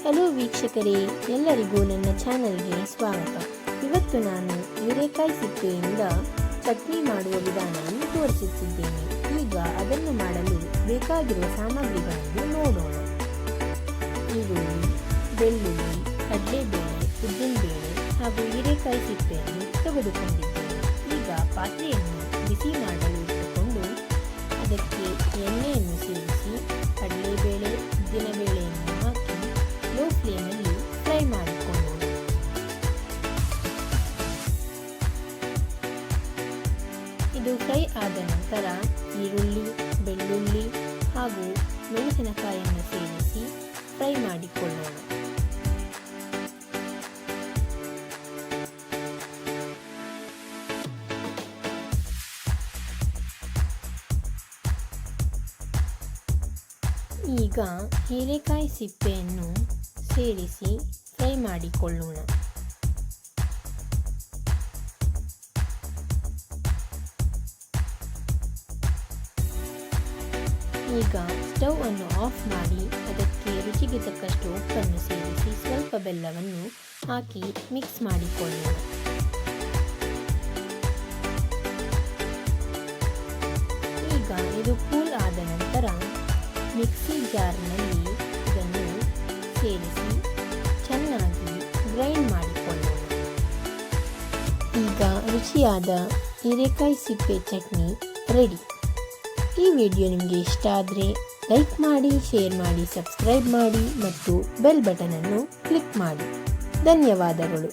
Hello ವೀಕ್ಷಕರೇ, ಎಲ್ಲರಿಗೂ ನನ್ನ ಚಾನಲ್ಗೆ ಸ್ವಾಗತ. ಇವತ್ತು ನಾನು ಹೀರೆಕಾಯಿ ಸಿಪ್ಪೆಯಿಂದ ಚಟ್ನಿ ಮಾಡುವ ವಿಧಾನವನ್ನು ತೋರಿಸುತ್ತಿದ್ದೇನೆ. ಈಗ ಅದನ್ನು ಮಾಡಲು ಬೇಕಾಗಿರುವ ಸಾಮಗ್ರಿಗಳನ್ನು ನೋಡೋಣ. ಈರುಳ್ಳಿ, ಬೆಳ್ಳುಳ್ಳಿ, ಕಡಲೆಬೇಳೆ, ಉದ್ದಿನಬೇಳೆ ಹಾಗೂ ಹೀರೆಕಾಯಿ ಸಿಪ್ಪೆಯನ್ನು ತೆಗೆದುಕೊಂಡಿದ್ದೇನೆ. ಈಗ ಪಾತ್ರೆಯನ್ನು ಬಿಸಿ ಮಾಡಲು ಇಟ್ಟುಕೊಂಡು ಅದಕ್ಕೆ ಎಣ್ಣೆಯನ್ನು ಸೇರಿಸಿ ಕಡಲೆಬೇಳೆ, ಉದ್ದಿನಬೇಳೆಯನ್ನು ಹಾಕಿ ಲೋ ಫ್ಲೇಮಲ್ಲಿ ಫ್ರೈ ಮಾಡಿಕೊಳ್ಳೋಣ. ಇದು ಫ್ರೈ ಆದ ನಂತರ ಈರುಳ್ಳಿ, ಬೆಳ್ಳುಳ್ಳಿ ಹಾಗೂ ಮೆಣಸಿನಕಾಯಿಯನ್ನು ಸೇರಿಸಿ ಫ್ರೈ ಮಾಡಿಕೊಳ್ಳೋಣ. ಈಗ ಹೀರೆಕಾಯಿ ಸಿಪ್ಪೆಯನ್ನು ಸೇರಿಸಿ ಫ್ರೈ ಮಾಡಿಕೊಳ್ಳೋಣ. ಈಗ ಸ್ಟವ್ ಅನ್ನು ಆಫ್ ಮಾಡಿ ಅದಕ್ಕೆ ರುಚಿಗೆ ತಕ್ಕಷ್ಟು ಉಪ್ಪನ್ನು ಸೇರಿಸಿ ಸ್ವಲ್ಪ ಬೆಲ್ಲವನ್ನು ಹಾಕಿ ಮಿಕ್ಸ್ ಮಾಡಿಕೊಳ್ಳೋಣ. ಈಗ ಇದು ಕೂಲ್ ಆದ ನಂತರ ಮಿಕ್ಸಿ ಜಾರ್ನಲ್ಲಿ ಇದನ್ನು ಸೇರಿಸಿ ಚೆನ್ನಾಗಿ ಗ್ರೈಂಡ್ ಮಾಡಿಕೊಳ್ಳೋಣ. ಈಗ ರುಚಿಯಾದ ಹೀರೆಕಾಯಿ ಸಿಪ್ಪೆ ಚಟ್ನಿ ರೆಡಿ. ಈ ವಿಡಿಯೋ ನಿಮಗೆ ಇಷ್ಟ ಆದರೆ ಲೈಕ್ ಮಾಡಿ, ಶೇರ್ ಮಾಡಿ, ಸಬ್ಸ್ಕ್ರೈಬ್ ಮಾಡಿ ಮತ್ತು ಬೆಲ್ ಬಟನ್ ಅನ್ನು ಕ್ಲಿಕ್ ಮಾಡಿ. ಧನ್ಯವಾದಗಳು.